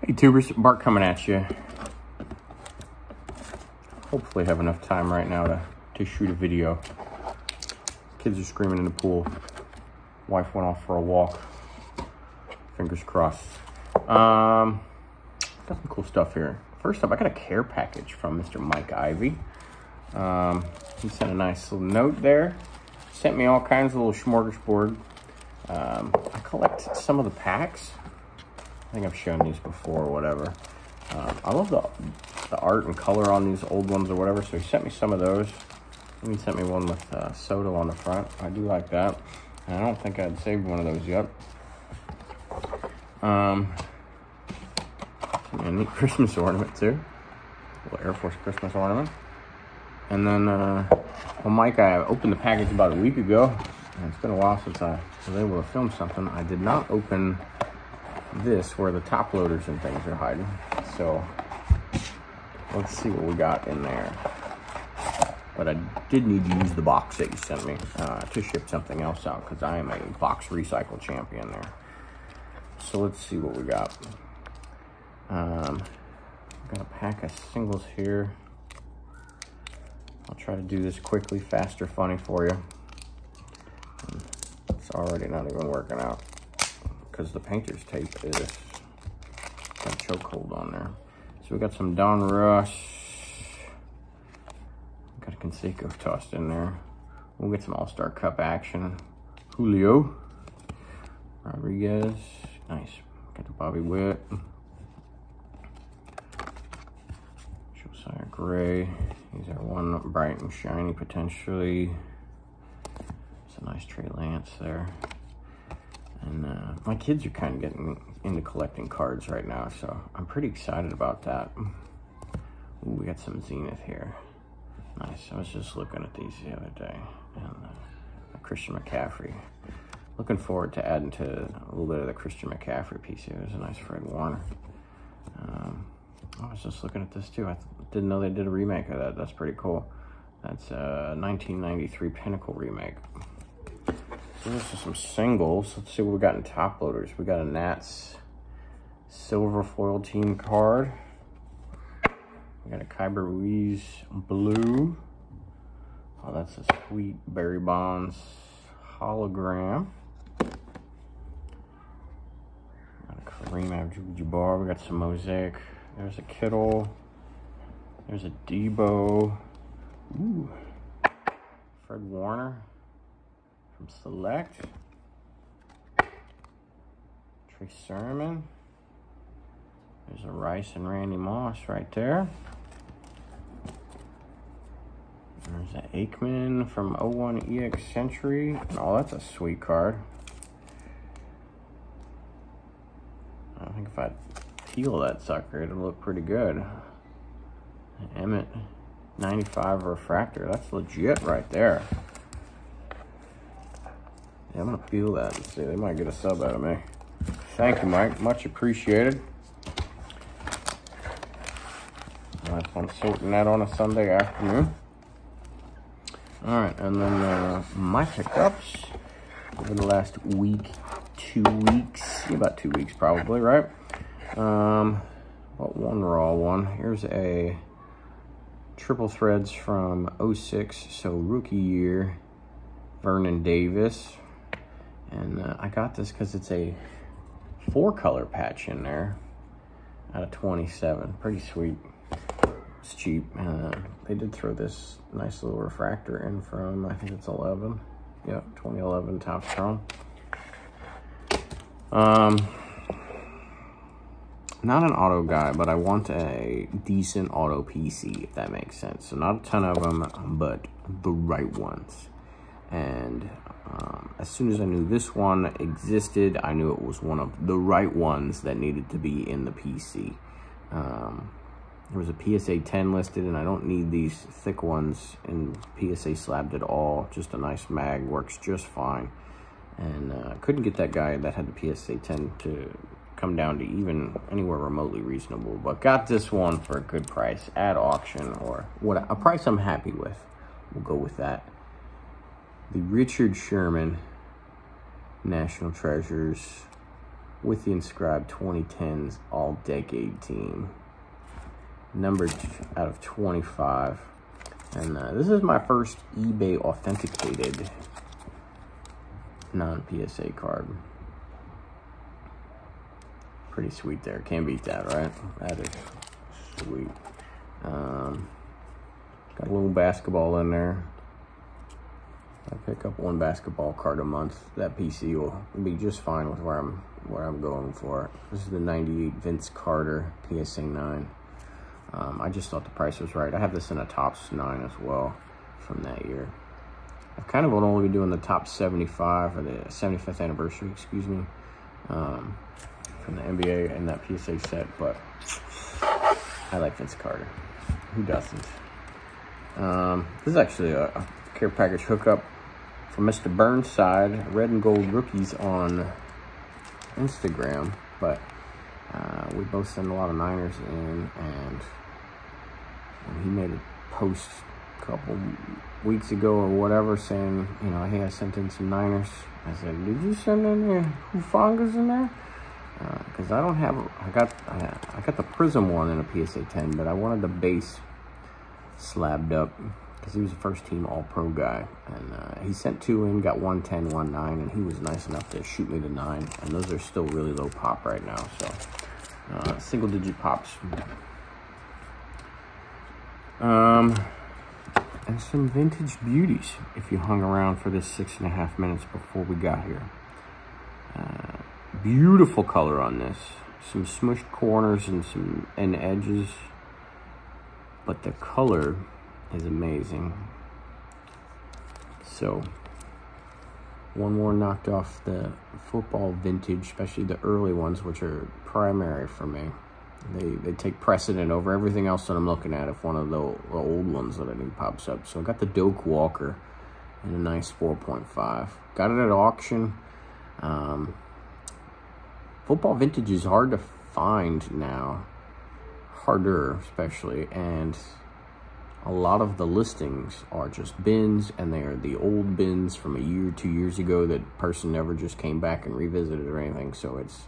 Hey tubers, Bart coming at you. Hopefully have enough time right now to shoot a video. Kids are screaming in the pool. Wife went off for a walk. Fingers crossed. Got some cool stuff here. First up, I got a care package from Mr. Mike Ivy. He sent a nice little note there. Sent me all kinds of little smorgasbord. I collect some of the packs. I think I've shown these before or whatever. I love the art and color on these old ones or whatever, so he sent me some of those. And he sent me one with Soto on the front. I do like that. And I don't think I'd saved one of those yet. A neat Christmas ornament too. A little Air Force Christmas ornament. And then, well, Mike, I opened the package about a week ago. And it's been a while since I was able to film something. I did not open this where the top loaders and things are hiding. So let's see what we got in there. But I did need to use the box that you sent me to ship something else out, because I am a box recycle champion there. So let's see what we got. Got a pack of singles here. I'll try to do this quickly, faster, funny for you. And it's already not even working out because the painter's tape is got a chokehold on there. So we got some Don Rush. Got a Canseco tossed in there. We'll get some All-Star Cup action. Julio Rodriguez. Nice. Got the Bobby Witt. Josiah Gray. These are one bright and shiny potentially. It's a nice Trey Lance there. And my kids are kind of getting into collecting cards right now, so I'm pretty excited about that. Ooh, we got some Zenith here. Nice. I was just looking at these the other day. And Christian McCaffrey. Looking forward to adding to a little bit of the Christian McCaffrey piece here. There's a nice Fred Warner. I was just looking at this too. I didn't know they did a remake of that. That's pretty cool. That's a 1993 Pinnacle remake. So those are some singles. Let's see what we got in top loaders. We got a Nats silver foil team card. We got a Kyber Ruiz blue. Oh, that's a sweet Barry Bonds hologram. Got a Kareem Abdul-Jabbar. We got some Mosaic. There's a Kittle. There's a Debo. Ooh. Fred Warner from Select. Trey Sermon. There's a Rice and Randy Moss right there. There's an Aikman from 01 EX Century. Oh, that's a sweet card. I think if I peel that sucker, it'll look pretty good. Emmett 95 refractor. That's legit right there. Yeah, I'm gonna peel that and see. They might get a sub out of me. Thank you, Mike. Much appreciated. Nice fun sorting that on a Sunday afternoon. All right, and then my pickups over the last week, 2 weeks, about 2 weeks probably, right? About one raw one. Here's a triple threads from 06, so rookie year, Vernon Davis. And I got this because it's a 4-color patch in there out of 27. Pretty sweet. It's cheap. They did throw this nice little refractor in from, I think it's 11. Yep, 2011 Topps Chrome. Not an auto guy, but I want a decent auto PC, if that makes sense. So not a ton of them, but the right ones. And as soon as I knew this one existed, I knew it was one of the right ones that needed to be in the PC. There was a PSA 10 listed, and I don't need these thick ones in PSA slabbed at all. Just a nice mag, works just fine. And couldn't get that guy that had the PSA 10 to come down to even anywhere remotely reasonable, but got this one for a good price at auction, or what a price I'm happy with. We'll go with that. The Richard Sherman National Treasures with the inscribed 2010s All-Decade Team. Numbered out of 25. And this is my first eBay authenticated non-PSA card. Pretty sweet there. Can't beat that, right? That is sweet. Got a little basketball in there. I pick up one basketball card a month. That PC will be just fine with where I'm going for. This is the 98 Vince Carter PSA 9. I just thought the price was right. I have this in a Topps 9 as well from that year. I've kind of only been doing the top 75 or the 75th anniversary, excuse me, from the NBA and that PSA set, but I like Vince Carter. Who doesn't? This is actually a care package hookup from Mr. Burnside, Red and Gold Rookies on Instagram, but we both send a lot of Niners in, and he made a post a couple weeks ago or whatever saying, you know, hey, I sent in some Niners. I said, did you send in your Hufangas in there? Because I don't have, I got the Prism one in a PSA 10, but I wanted the base slabbed up because he was a first team All-Pro guy, and he sent 2 in, got 110, 19, and he was nice enough to shoot me the 9, and those are still really low pop right now, so single digit pops. And some vintage beauties if you hung around for this 6.5 minutes before we got here. Beautiful color on this. Some smushed corners and some edges, but the color is amazing. So one more knocked off the football vintage, especially the early ones, which are primary for me. They take precedent over everything else that I'm looking at if one of the old ones that I think pops up. So I got the Doak Walker in a nice 4.5. Got it at auction. Football vintage is hard to find now. Harder, especially. And a lot of the listings are just bins, and they are the old bins from a year, 2 years ago that person never just came back and revisited or anything. So it's,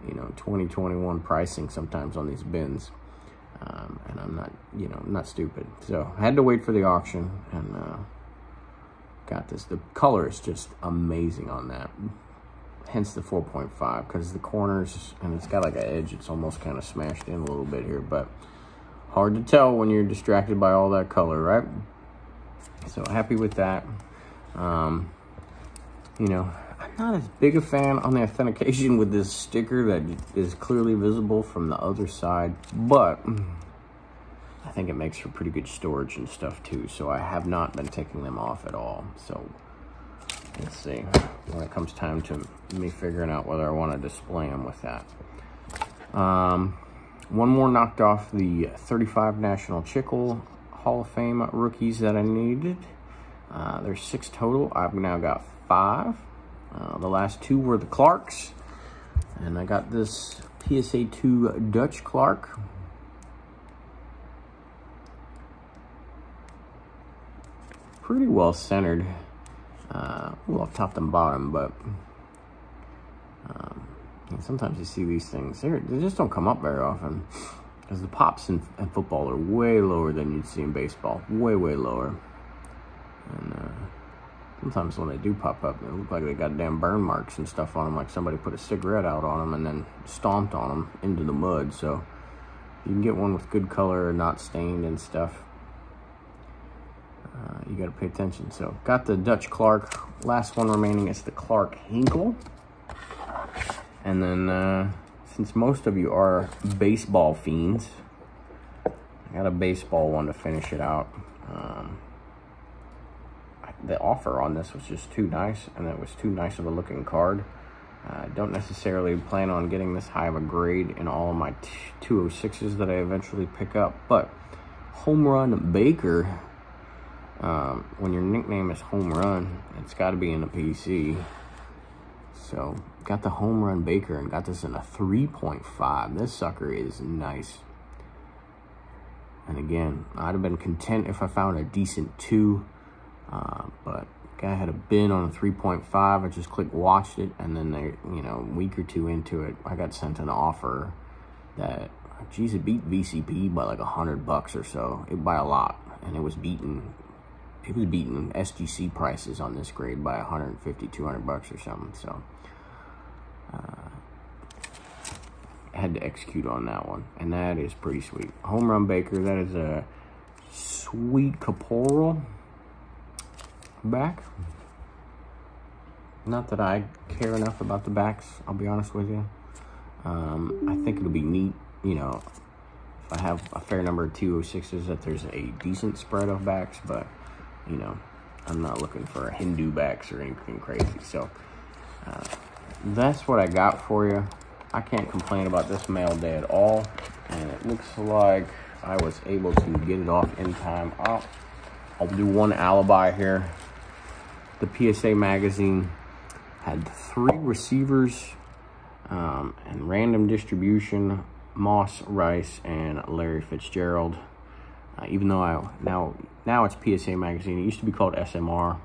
you know, 2021 pricing sometimes on these bins. And I'm not, you know, not stupid. So I had to wait for the auction, and got this. The color is just amazing on that. Hence the 4.5, because the corners, and it's got like an edge, it's almost kind of smashed in a little bit here, but hard to tell when you're distracted by all that color, right? So happy with that. You know, I'm not as big a fan on the authentication with this sticker that is clearly visible from the other side, but I think it makes for pretty good storage and stuff too, so I have not been taking them off at all. So let's see when it comes time to me figuring out whether I want to display them with that. One more knocked off the 35 National Chickle Hall of Fame rookies that I needed. There's 6 total. I've now got 5. The last 2 were the Clarks, and I got this PSA 2 Dutch Clark. Pretty well centered. Well, off top and bottom, but sometimes you see these things, they just don't come up very often, because the pops in football are way lower than you'd see in baseball, way lower. And sometimes when they do pop up, they look like they got damn burn marks and stuff on them, like somebody put a cigarette out on them and then stomped on them into the mud. So you can get one with good color and not stained and stuff. You got to pay attention. So got the Dutch Clark. Last one remaining is the Clark Hinkle. And then since most of you are baseball fiends, I got a baseball one to finish it out. The offer on this was just too nice, and it was too nice of a looking card. I don't necessarily plan on getting this high of a grade in all of my 206s that I eventually pick up, but Home Run Baker, when your nickname is Home Run, it's got to be in the PC. So got the Home Run Baker and got this in a 3.5. This sucker is nice. And again, I'd have been content if I found a decent 2, but Guy had a bin on a 3.5. I just clicked watched it, and then they, you know, a week or two into it, I got sent an offer that, geez, it beat VCP by like $100 or so. It by a lot, and it was beating SGC prices on this grade by $150, $200 or something. So I had to execute on that one, and that is pretty sweet. Home Run Baker, that is a sweet Caporal back. Not that I care enough about the backs, I'll be honest with you. I think it'll be neat, you know, if I have a fair number of 206s, that there's a decent spread of backs, but, you know, I'm not looking for Hindu backs or anything crazy. So that's what I got for you. I can't complain about this mail day at all, and it looks like I was able to get it off in time. I'll do one alibi here. The PSA magazine had 3 receivers and random distribution, Moss, Rice, and Larry Fitzgerald. Even though now it's PSA magazine. It used to be called SMR.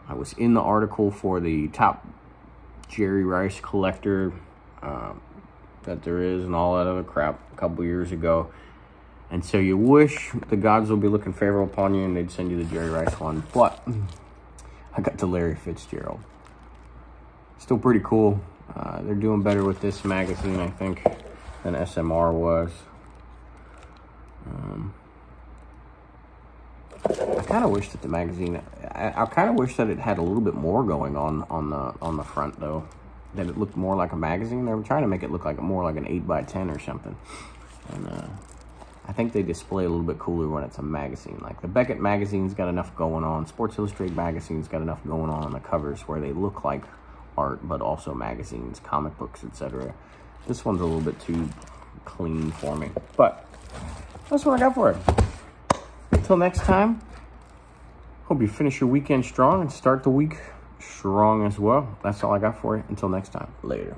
I was in the article for the top Jerry Rice collector that there is and all that other crap a couple years ago. And so you wish the gods would be looking favorable upon you and they'd send you the Jerry Rice one. But I got the Larry Fitzgerald. Still pretty cool. They're doing better with this magazine, I think, than SMR was. I kind of wish that the magazine, I kind of wish that it had a little bit more going on the front, though. That it looked more like a magazine. They were trying to make it look like more like an 8x10 or something. And I think they display a little bit cooler when it's a magazine. Like the Beckett magazine's got enough going on. Sports Illustrated magazine's got enough going on the covers where they look like art, but also magazines, comic books, etc. This one's a little bit too clean for me. But that's what I got for it. Until next time, hope you finish your weekend strong and start the week strong as well. That's all I got for you. Until next time, later.